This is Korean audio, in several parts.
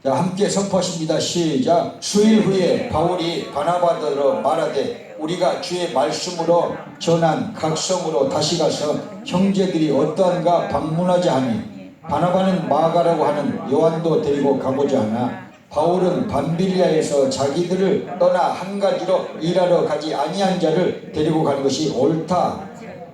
자, 함께 선포하십니다. 시작. 수일 후에 바울이 바나바더러 말하되 우리가 주의 말씀으로 전한 각성으로 다시 가서 형제들이 어떠한가 방문하자 하니 바나바는 마가라고 하는 요한도 데리고 가고자 하나 바울은 밤빌리아에서 자기들을 떠나 한 가지로 일하러 가지 아니한 자를 데리고 가는 것이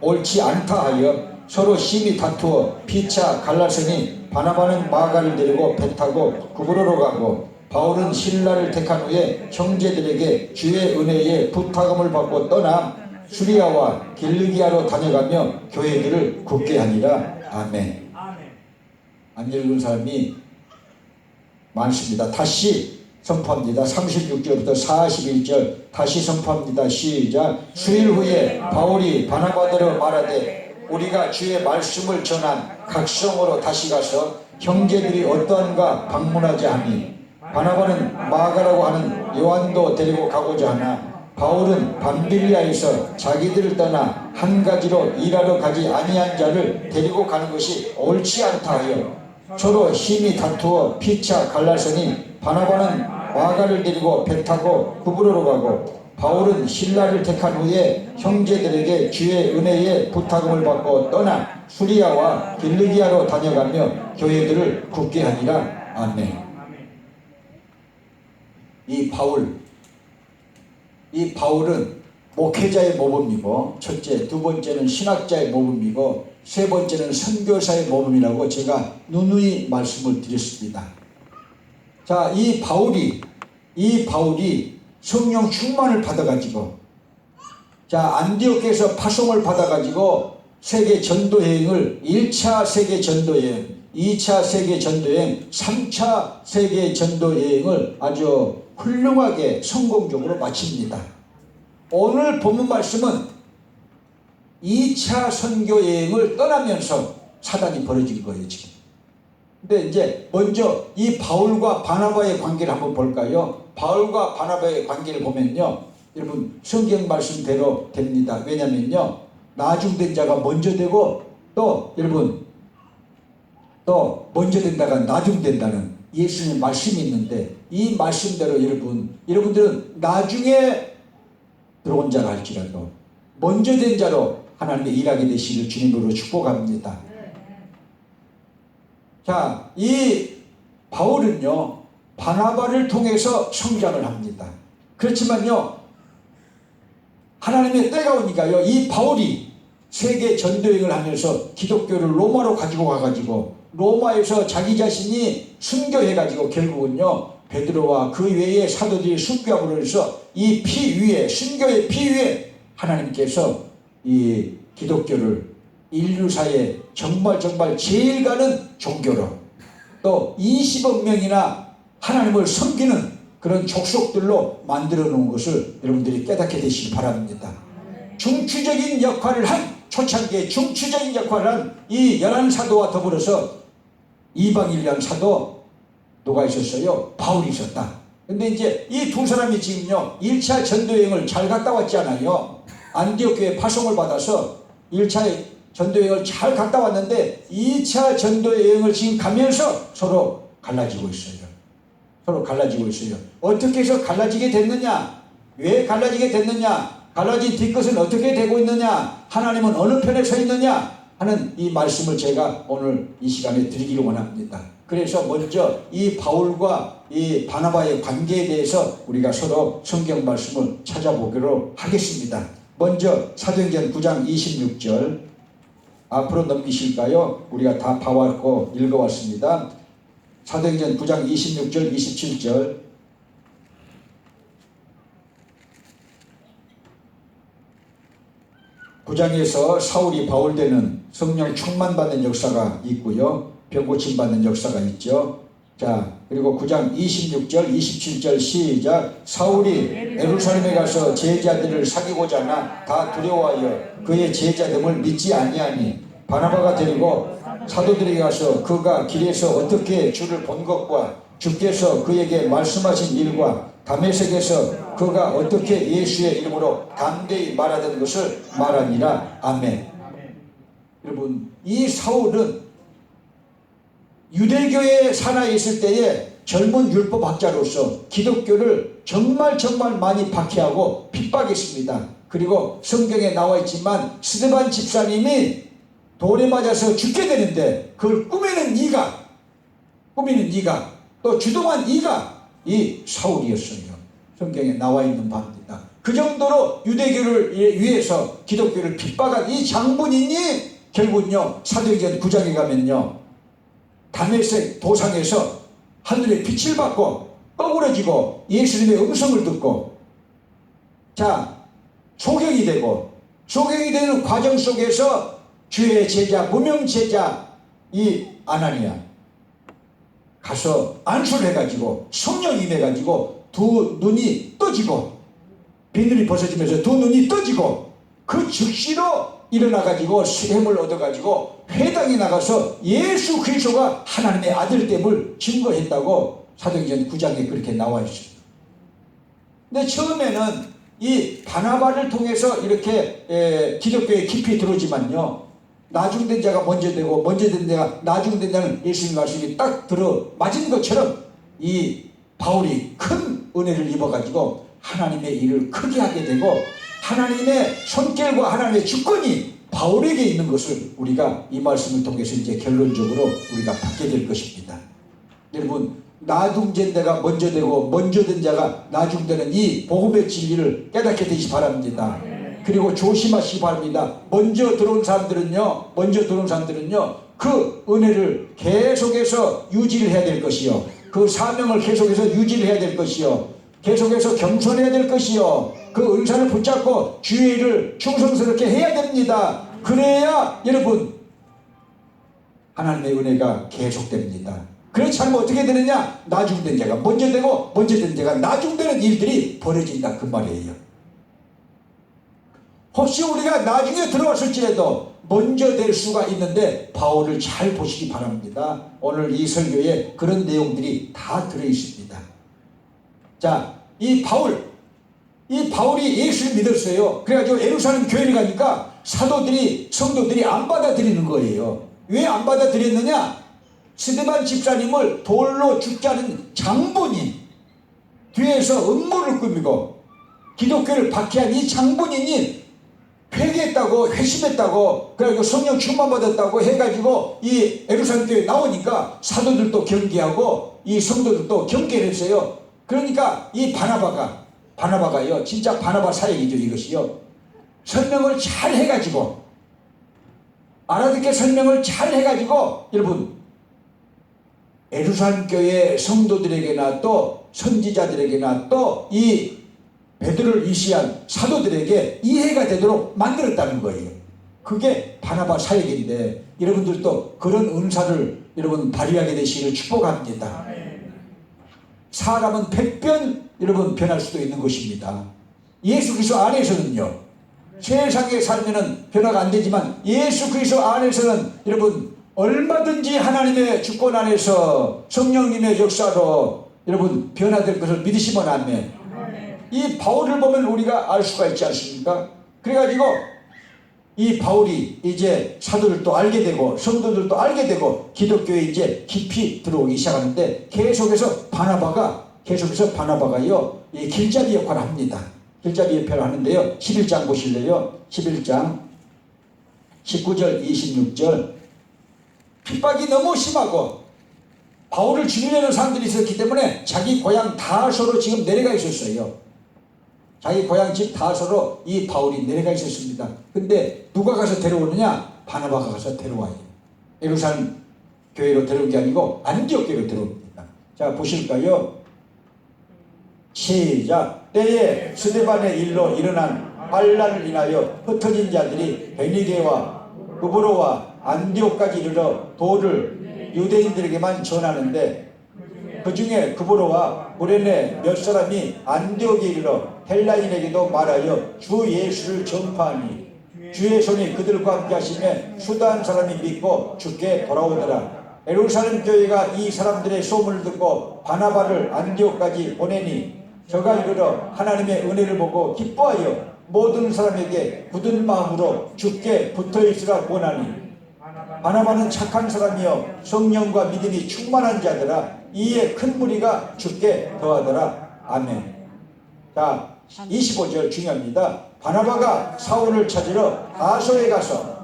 옳지 않다 하여 서로 심히 다투어 피차 갈라서니 바나바는 마가를 데리고 배 타고 구브로로 가고 바울은 신라를 택한 후에 형제들에게 주의 은혜에 부탁함을 받고 떠나 수리아와 길르기아로 다녀가며 교회들을 굳게 하니라. 아멘. 안 읽은 사람이 많습니다. 다시 선포합니다. 36절부터 41절 다시 선포합니다. 시작. 수일 후에 바울이 바나바더러 말하되 우리가 주의 말씀을 전한 각성으로 다시 가서 형제들이 어떠한가 방문하자 하니 바나바는 마가라고 하는 요한도 데리고 가고자 하나 바울은 밤빌리아에서 자기들을 떠나 한 가지로 일하러 가지 아니한 자를 데리고 가는 것이 옳지 않다 하여 서로 힘이 다투어 피차 갈라서니 바나바는 마가를 데리고 배 타고 구브로로 가고 바울은 신라를 택한 후에 형제들에게 주의 은혜에 부탁음을 받고 떠나 수리아와 길르기아로 다녀가며 교회들을 굳게 하니라. 아멘. 이 바울은 목회자의 모범이고 첫째, 두 번째는 신학자의 모범이고 세 번째는 선교사의 모범이라고 제가 누누이 말씀을 드렸습니다. 자, 이 바울이 성령 충만을 받아가지고 자 안디옥에서 파송을 받아가지고 세계 전도여행을 1차 세계 전도여행, 2차 세계 전도여행, 3차 세계 전도여행을 아주 훌륭하게 성공적으로 마칩니다. 오늘 본문 말씀은 2차 선교여행을 떠나면서 사단이 벌어진 거예요 지금. 근데 이제 먼저 이 바울과 바나바의 관계를 한번 볼까요? 바울과 바나바의 관계를 보면요, 여러분 성경 말씀대로 됩니다. 왜냐면요, 나중된 자가 먼저 되고 또 여러분 또 먼저 된다가 나중된다는 예수님의 말씀이 있는데 이 말씀대로 여러분들은 나중에 들어온 자라 할지라도 먼저 된 자로 하나님의 일하게 되시길 주님으로 축복합니다. 자, 이 바울은요 바나바를 통해서 성장을 합니다. 그렇지만요 하나님의 때가 오니까요 이 바울이 세계 전도여행을 하면서 기독교를 로마로 가지고 가가지고 로마에서 자기 자신이 순교해가지고 결국은요 베드로와 그 외의 사도들이 순교함으로 해서 이 피 위에, 순교의 피 위에 하나님께서 이 기독교를 인류사에 정말 제일 가는 종교로 또 20억 명이나 하나님을 섬기는 그런 족속들로 만들어 놓은 것을 여러분들이 깨닫게 되시기 바랍니다. 중추적인 역할을 한 초창기에 중추적인 역할을 한 이 11사도와 더불어서 이방인이라는 사도 누가 있었어요? 바울이 있었다. 근데 이제 이 두 사람이 지금요 1차 전도여행을 잘 갔다 왔잖아요. 안디옥 교회 파송을 받아서 1차 전도여행을 잘 갔다 왔는데 2차 전도여행을 지금 가면서 서로 갈라지고 있어요. 어떻게 해서 갈라지게 됐느냐? 왜 갈라지게 됐느냐? 갈라진 뒤끝은 어떻게 되고 있느냐? 하나님은 어느 편에 서 있느냐? 하는 이 말씀을 제가 오늘 이 시간에 드리기를 원합니다. 그래서 먼저 이 바울과 이 바나바의 관계에 대해서 우리가 서로 성경 말씀을 찾아보기로 하겠습니다. 먼저 사도행전 9장 26절 앞으로 넘기실까요? 우리가 다 봐왔고 읽어왔습니다. 사도행전 9장 26절 27절 구장에서 사울이 바울되는 성령 충만받는 역사가 있고요. 병고침 받는 역사가 있죠. 자, 그리고 9장 26절 27절 시작. 사울이 예루살렘에 가서 제자들을 사귀고자 하나 다 두려워하여 그의 제자됨을 믿지 아니하니 바나바가 데리고 사도들에게 가서 그가 길에서 어떻게 주를 본 것과 주께서 그에게 말씀하신 일과 다메섹에서 그가 어떻게 예수의 이름으로 담대히 말하던 것을 말하니라. 아멘. 여러분 이 사울은 유대교의 산하에 있을 때에 젊은 율법학자로서 기독교를 정말 많이 박해하고 핍박했습니다. 그리고 성경에 나와 있지만 스데반 집사님이 돌에 맞아서 죽게 되는데 그걸 꾸미는 이가 또 주동한 이가 이 사울이었어요. 성경에 나와 있는 바입니다. 그 정도로 유대교를 위해서 기독교를 핍박한 이 장본인이 결국은요 사도행전 9장에 가면요 다메섹 도상에서 하늘의 빛을 받고 뻐그러지고 예수님의 음성을 듣고 소경이 되는 과정 속에서 주의 제자 무명 제자 이 아나니아 가서 안수를 해가지고 성령 임해가지고 두 눈이 떠지고 비늘이 벗어지면서 두 눈이 떠지고 그 즉시로 일어나가지고 쇠햄을 얻어가지고 회당에 나가서 예수 그리스도가 하나님의 아들됨을 증거했다고 사도행전 9장에 그렇게 나와 있습니다. 근데 처음에는 이 바나바를 통해서 이렇게 기독교에 깊이 들어오지만요 나중된 자가 먼저 되고 먼저 된 자가 나중된 자는 예수님 말씀이 딱 들어 맞은 것처럼 이 바울이 큰 은혜를 입어가지고 하나님의 일을 크게 하게 되고 하나님의 손길과 하나님의 주권이 바울에게 있는 것을 우리가 이 말씀을 통해서 이제 결론적으로 우리가 받게 될 것입니다. 여러분 나중된 자가 먼저 되고 먼저 된 자가 나중되는 이 복음의 진리를 깨닫게 되시기 바랍니다. 그리고 조심하시기 바랍니다. 먼저 들어온 사람들은요 그 은혜를 계속해서 유지를 해야 될 것이요 그 사명을 계속해서 유지를 해야 될 것이요 계속해서 겸손해야 될 것이요 그 은사를 붙잡고 주의 일을 충성스럽게 해야 됩니다. 그래야 여러분 하나님의 은혜가 계속됩니다. 그렇지 않으면 어떻게 되느냐 나중된 자가 먼저 되고 먼저 된 자가 나중되는 일들이 벌어진다 그 말이에요. 혹시 우리가 나중에 들어왔을지라도 먼저 될 수가 있는데 바울을 잘 보시기 바랍니다. 오늘 이 설교에 그런 내용들이 다 들어있습니다. 이 바울이 예수를 믿었어요. 그래가지고 예루살렘 교회를 가니까 성도들이 안 받아들이는 거예요. 왜 안 받아들였느냐? 스데반 집사님을 돌로 죽게 하는 장본인 뒤에서 음모를 꾸미고 기독교를 박해한 이 장본인이 회개했다고 회심했다고 그래가지고 성령 충만받았다고 해가지고 이 예루살렘 교회에 나오니까 사도들도 경계하고 이 성도들도 경계를 했어요. 그러니까 이 바나바가요 진짜 바나바 사역이죠. 이것이요 설명을 잘 해가지고 알아듣게 설명을 잘 해가지고 여러분 예루살렘 교회 성도들에게나 또 선지자들에게나 또 이 베드로를 위시한 사도들에게 이해가 되도록 만들었다는 거예요. 그게 바나바 사역인데 여러분들도 그런 은사를 여러분 발휘하게 되시기를 축복합니다. 사람은 100변 여러분 변할 수도 있는 것입니다. 예수 그리스도 안에서는요 세상에 살면은 변화가 안 되지만 예수 그리스도 안에서는 여러분 얼마든지 하나님의 주권 안에서 성령님의 역사로 여러분 변화될 것을 믿으시면 아멘. 이 바울을 보면 우리가 알 수가 있지 않습니까? 그래가지고 이 바울이 이제 사도들도 알게 되고 성도들도 알게 되고 기독교에 이제 깊이 들어오기 시작하는데 계속해서 바나바가요 이 길잡이 역할을 합니다. 길잡이 역할을 하는데요 11장 보실래요? 11장 19절 26절 핍박이 너무 심하고 바울을 죽이려는 사람들이 있었기 때문에 자기 고향 다소로 지금 내려가 있었어요. 자기 고향 집 다소로 이 바울이 내려가 있었습니다. 근데 누가 가서 데려오느냐? 바나바가 가서 데려와요. 예루살렘 교회로 데려온 게 아니고 안디옥 교회로 데려옵니다. 자 보실까요? 시작. 때에 스데반의 일로 일어난 반란을 인하여 흩어진 자들이 베니게와 구브로와 안디옥까지 이르러 도를 유대인들에게만 전하는데 그 중에 구브로와 구레네 몇 사람이 안디옥에 이르러 헬라인에게도 말하여 주 예수를 전파하니 주의 손이 그들과 함께 하시며 수다한 사람이 믿고 주께 돌아오더라. 예루살렘 교회가 이 사람들의 소문을 듣고 바나바를 안디옥까지 보내니 저가 이르러 하나님의 은혜를 보고 기뻐하여 모든 사람에게 굳은 마음으로 주께 붙어있으라 권하니 바나바는 착한 사람이요 성령과 믿음이 충만한 자더라. 이에 큰 무리가 죽게 더하더라. 아멘. 자, 25절 중요합니다. 바나바가 사울을 찾으러 다소에 가서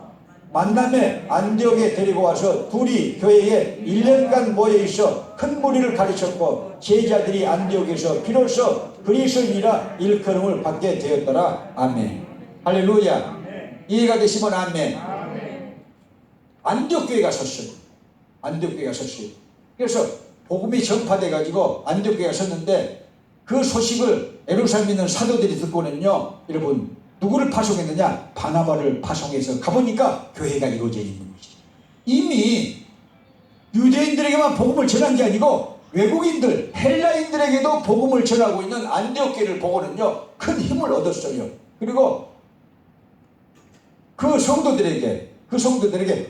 만남에 안디옥에 데리고 와서 둘이 교회에 1년간 모여 있어 큰 무리를 가르쳤고 제자들이 안디옥에서 비로소 그리스도인이라 일컬음을 받게 되었더라. 아멘. 할렐루야. 이해가 되시면 아멘. 안디옥 교회가 섰어요. 안디옥 교회가 섰어요. 그래서 복음이 전파돼 가지고 안디옥 교회가 섰는데 그 소식을 예루살렘에 있는 사도들이 듣고는요, 여러분 누구를 파송했느냐? 바나바를 파송해서 가보니까 교회가 이루어져 있는 거지. 이미 유대인들에게만 복음을 전한 게 아니고 외국인들, 헬라인들에게도 복음을 전하고 있는 안디옥 교회를 보고는요, 큰 힘을 얻었어요. 그리고 그 성도들에게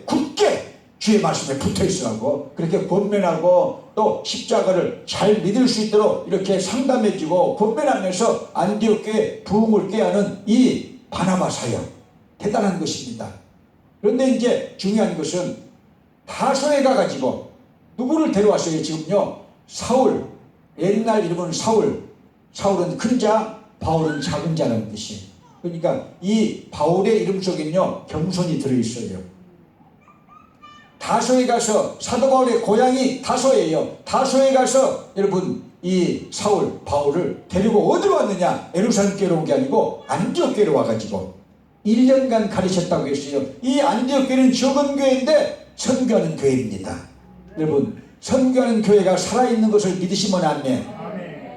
굳게 주의 말씀에 붙어있으라고 그렇게 권면하고 또 십자가를 잘 믿을 수 있도록 이렇게 상담해주고 권면하면서 안디옥 교회 부흥을 꾀하는 이 바나바 사역, 대단한 것입니다. 그런데 이제 중요한 것은 다소에 가가지고 누구를 데려왔어요? 지금요, 사울, 옛날 이름은 사울은 큰 자, 바울은 작은 자라는 뜻이에요. 그러니까 이 바울의 이름 속에는요, 겸손이 들어있어요. 다소에 가서, 사도 바울의 고향이 다소예요. 다소에 가서 여러분 이 사울, 바울을 데리고 어디로 왔느냐? 예루살렘 교회로 온 게 아니고 안디옥 교회로 와가지고 1년간 가르쳤다고 했어요. 이 안디옥 교회는 적은 교회인데 선교하는 교회입니다. 여러분, 선교하는 교회가 살아있는 것을 믿으시면 아멘.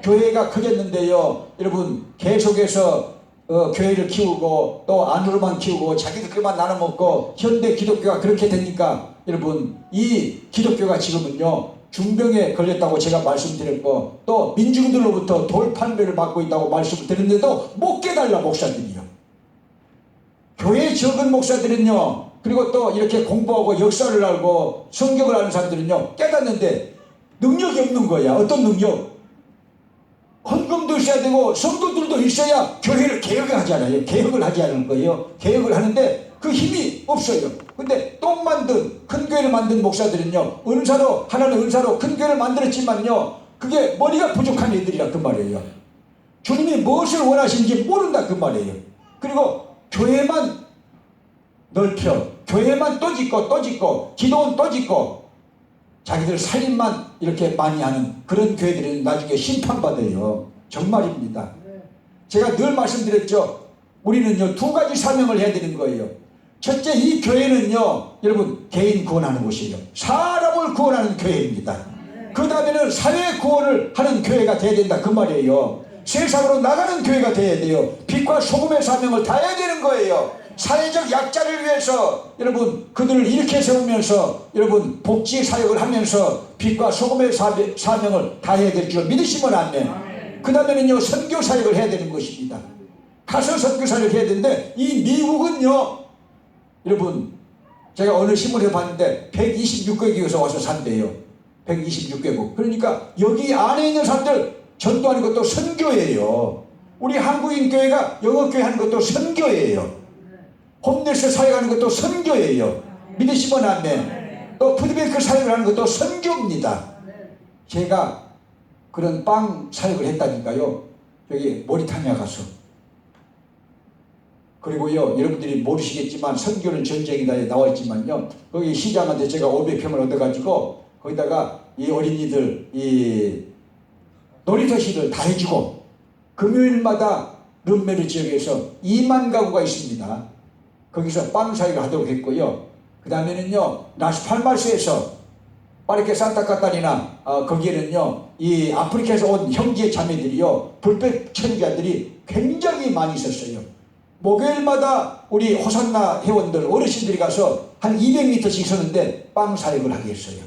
교회가 커졌는데요, 여러분 계속해서 교회를 키우고 또 안으로만 키우고 자기들끼리만 나눠먹고 현대 기독교가 그렇게 되니까 여러분 이 기독교가 지금은요 중병에 걸렸다고 제가 말씀드렸고 또 민중들로부터 돌판매를 받고 있다고 말씀을 드렸는데도 못 깨달라. 목사들이요, 교회 적은 목사들은요, 그리고 또 이렇게 공부하고 역사를 알고 성경을 아는 사람들은요 깨닫는데 능력이 없는 거야. 어떤 능력? 헌금도 있어야 되고 성도들도 있어야 교회를 개혁하지 않아요. 개혁을 하지 않을 거예요. 개혁을 하는데 그 힘이 없어요. 근데 똥 만든 큰 교회를 만든 목사들은요, 은사로, 하나님의 은사로 큰 교회를 만들었지만요, 그게 머리가 부족한 애들이라 그 말이에요. 주님이 무엇을 원하시는지 모른다 그 말이에요. 그리고 교회만 넓혀, 교회만 또 짓고 기도원 또 짓고 자기들 살림만 이렇게 많이 하는 그런 교회들은 나중에 심판받아요. 정말입니다. 제가 늘 말씀드렸죠. 우리는요 2가지 사명을 해야 되는 거예요. 첫째, 이 교회는요 여러분 개인 구원하는 곳이에요. 사람을 구원하는 교회입니다. 그 다음에는 사회 구원을 하는 교회가 돼야 된다 그 말이에요. 세상으로 나가는 교회가 돼야 돼요. 빛과 소금의 사명을 다해야 되는 거예요. 사회적 약자를 위해서 여러분 그들을 일으켜 세우면서 여러분 복지 사역을 하면서 빛과 소금의 사명을 다해야 될 줄 믿으시면 아멘. 그 다음에는요 선교 사역을 해야 되는 것입니다. 가서 선교 사역을 해야 되는데 이 미국은요 여러분 제가 어느 신문에서 봤는데 126개국에서 와서 산대요. 126개국. 그러니까 여기 안에 있는 사람들 전도하는 것도 선교예요. 우리 한국인 교회가 영어교회 하는 것도 선교예요. 홈레스 사역하는 것도 선교예요. 믿으시면 아멘. 또 푸드뱅크 사역을 하는 것도 선교입니다. 제가 그런 빵 사역을 했다니까요. 여기 모리타니아 가서. 그리고요 여러분들이 모르시겠지만 선교는 전쟁이다에 나와있지만요 거기 시장한테 제가 500평을 얻어가지고 거기다가 이 어린이들 이 놀이터시를 다 해주고 금요일마다 룸메르 지역에서 2만 가구가 있습니다. 거기서 빵 사역을 하도록 했고요. 그 다음에는요 라스팔마스에서 파르케 산타카타리나 거기에는요 이 아프리카에서 온 형제 자매들이요 불법 체류자들이 굉장히 많이 있었어요. 목요일마다 우리 호산나 회원들 어르신들이 가서 한 200m씩 서는데 빵 사역을 하게 했어요.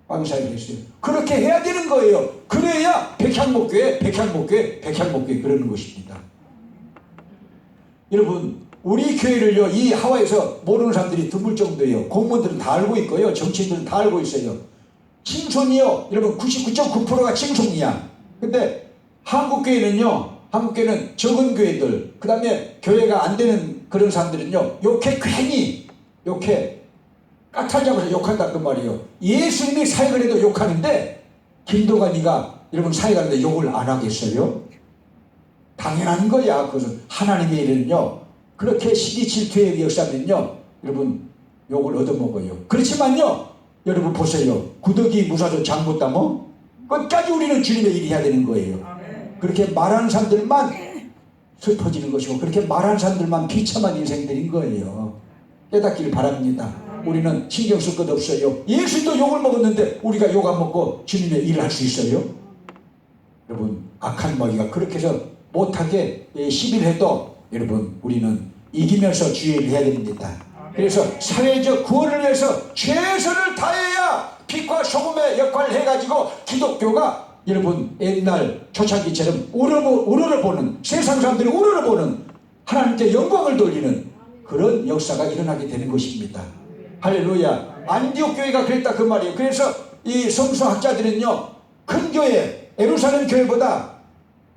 빵 사역을 했어요. 그렇게 해야 되는 거예요. 그래야 백향목교회 그러는 것입니다. 여러분 우리 교회를요 이 하와이에서 모르는 사람들이 드물 정도예요. 공무원들은 다 알고 있고요. 정치인들은 다 알고 있어요. 칭송이요 여러분 99.9%가 칭송이야. 근데 한국교회는 적은 교회들, 그 다음에 교회가 안 되는 그런 사람들은요 괜히 까탈 잡아서 욕한다 그 말이에요. 예수님이 사역을 해도 욕하는데 김도관이가 여러분 사회 가는데 욕을 안 하겠어요? 당연한 거야. 그것은 하나님의 일은요, 그렇게 시기 질투의 역사면요 여러분 욕을 얻어먹어요. 그렇지만요 여러분 보세요. 구더기 무사도 장못 담어? 끝까지 우리는 주님의 일을 해야 되는 거예요. 그렇게 말하는 사람들만 슬퍼지는 것이고, 그렇게 말하는 사람들만 비참한 인생들인 거예요. 깨닫기를 바랍니다. 우리는 신경 쓸 것 없어요. 예수도 욕을 먹었는데 우리가 욕 안 먹고 주님의 일을 할 수 있어요? 여러분 악한 마귀가 그렇게 해서 못하게 시비를 해도 여러분 우리는 이기면서 주의 일을 해야 됩니다. 그래서 사회적 구원을 위해서 최선을 다해야 빛과 소금의 역할을 해가지고 기독교가 여러분 옛날 초창기처럼 우러러보는, 세상 사람들이 우러러보는, 하나님께 영광을 돌리는 그런 역사가 일어나게 되는 것입니다. 할렐루야. 안디옥 교회가 그랬다 그 말이에요. 그래서 이 성서학자들은요 큰 교회 예루살렘 교회보다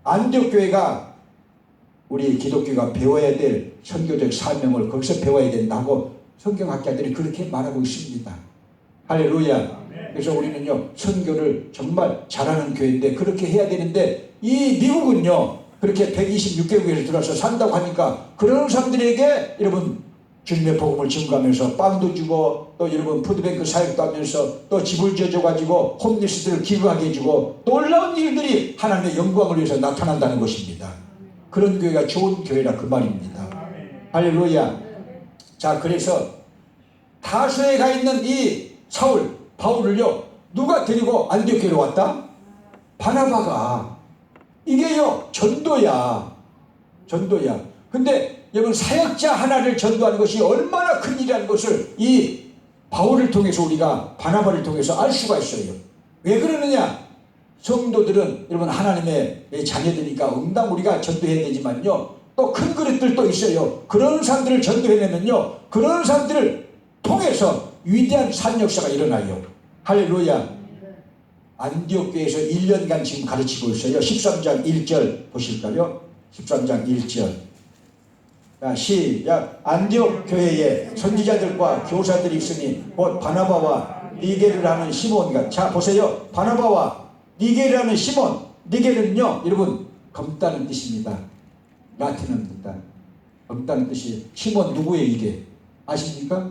안디옥 교회가 우리 기독교가 배워야 될 선교적 사명을 거기서 배워야 된다고 성경학자들이 그렇게 말하고 있습니다. 할렐루야. 그래서 우리는요 선교를 정말 잘하는 교회인데 그렇게 해야 되는데, 이 미국은요 그렇게 126개국에서 들어와서 산다고 하니까 그런 사람들에게 여러분 주님의 복음을 증거하면서 빵도 주고, 또 여러분 푸드뱅크 사역도 하면서 또 집을 지어줘 가지고 홈리스들을 기부하게 해주고, 놀라운 일들이 하나님의 영광을 위해서 나타난다는 것입니다. 그런 교회가 좋은 교회라 그 말입니다. 할렐루야. 자, 그래서 다소에 가 있는 이 사울 바울을요 누가 데리고 안디옥 교회로 왔다? 바나바가. 이게요 전도야. 근데 여러분 사역자 하나를 전도하는 것이 얼마나 큰 일이라는 것을 이 바울을 통해서, 우리가 바나바를 통해서 알 수가 있어요. 왜 그러느냐? 성도들은 여러분 하나님의 자녀들이니까 응당 우리가 전도해야 되지만요 또 큰 그릇들도 있어요. 그런 사람들을 전도해내면요 그런 사람들을 통해서 위대한 산 역사가 일어나요. 할렐루야. 안디옥 교회에서 1년간 지금 가르치고 있어요. 13장 1절 보실까요? 13장 1절. 자, 시작. 안디옥 교회에 선지자들과 교사들이 있으니 곧 바나바와 니게를 하는 시몬과. 자, 보세요. 바나바와 니게를 하는 시몬. 니게는요 여러분 검다는 뜻입니다. 라틴어입니다. 검다는 뜻이에요. 시몬 누구예요 이게? 아십니까?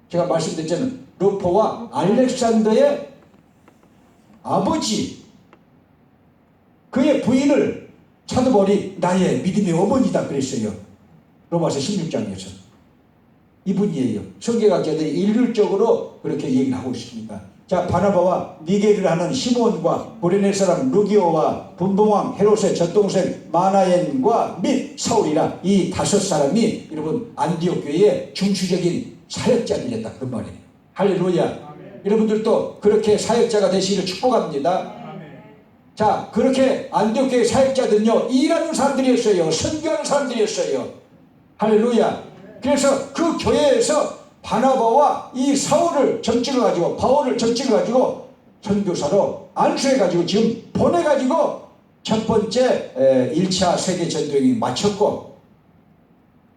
제가 말씀드렸잖아요. 루포와 알렉산더의 아버지, 그의 부인을 사도 바울이 나의 믿음의 어머니다 그랬어요. 로마서 16장에서. 이분이에요. 성경학자들이 일률적으로 그렇게 얘기를 하고 있습니다. 자, 바나바와 니게를 하는 시몬과 구레네 사람 루기오와 분봉왕 헤롯의 젖동생 마나엔과 및 사울이라, 이 5사람이 여러분 안디옥 교회의 중추적인 사역자들이었다 그 말이에요. 할렐루야. 아멘. 여러분들도 그렇게 사역자가 되시기를 축복합니다. 아멘. 자, 그렇게 안디옥 교회 사역자들은요 일하는 사람들이었어요. 선교하는 사람들이었어요. 할렐루야. 그래서 그 교회에서 바나바와 이 사울을 점찍어 가지고, 바울을 점찍어 가지고 선교사로 안수해 가지고 지금 보내 가지고 첫 번째 1차 세계 전도여행이 마쳤고,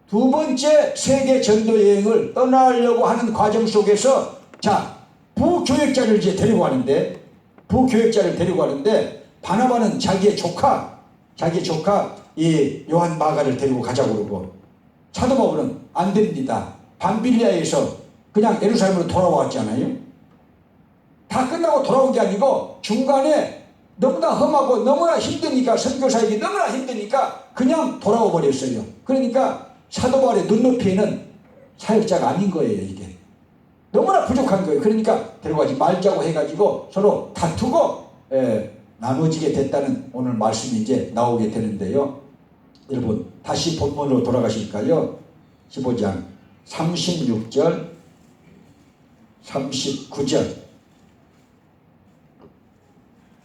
두 번째 세계 전도 여행을 떠나려고 하는 과정 속에서, 자, 부교역자를 이제 데리고 가는데, 바나바는 자기의 조카 이 요한 마가를 데리고 가자고 그러고, 사도 바울은 안 됩니다. 밤빌리아에서 그냥 예루살렘으로 돌아왔잖아요. 다 끝나고 돌아온 게 아니고 중간에 너무나 험하고 너무나 힘드니까, 선교사에게 너무나 힘드니까 그냥 돌아와 버렸어요. 그러니까 사도 바울의 눈높이에는 사역자가 아닌 거예요. 이게 너무나 부족한 거예요. 그러니까 데려가지 말자고 해가지고 서로 다투고 나눠지게 됐다는 오늘 말씀이 이제 나오게 되는데요. 여러분 다시 본문으로 돌아가실까요? 15장 36절 39절.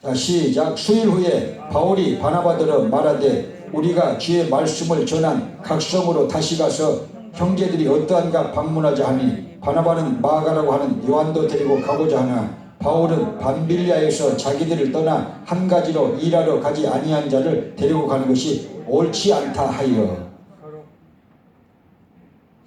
자, 시작. 수일 후에 바울이 바나바더러 말하되 우리가 주의 말씀을 전한 각 성으로 다시 가서 형제들이 어떠한가 방문하자 하니, 바나바는 마가라고 하는 요한도 데리고 가고자 하나 바울은 밤빌리아에서 자기들을 떠나 한 가지로 일하러 가지 아니한 자를 데리고 가는 것이 옳지 않다 하여.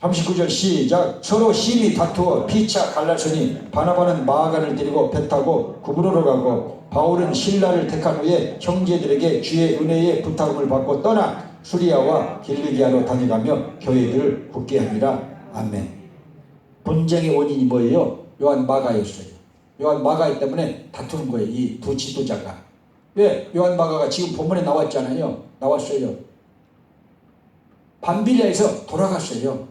39절 시작. 서로 심히 다투어 피차 갈라서니 바나바는 마아간을 데리고 배 타고 구브로로 가고 바울은 신라를 택한 후에 형제들에게 주의 은혜의 부탁을 받고 떠나 수리아와 길리기아로 다녀가며 교회들을 굳게 하니라. 아멘. 분쟁의 원인이 뭐예요? 요한 마가였어요. 요한 마가 때문에 다투는 거예요. 이 두 지도자가. 왜? 요한 마가가 지금 본문에 나왔잖아요. 나왔어요. 밤빌리아에서 돌아갔어요.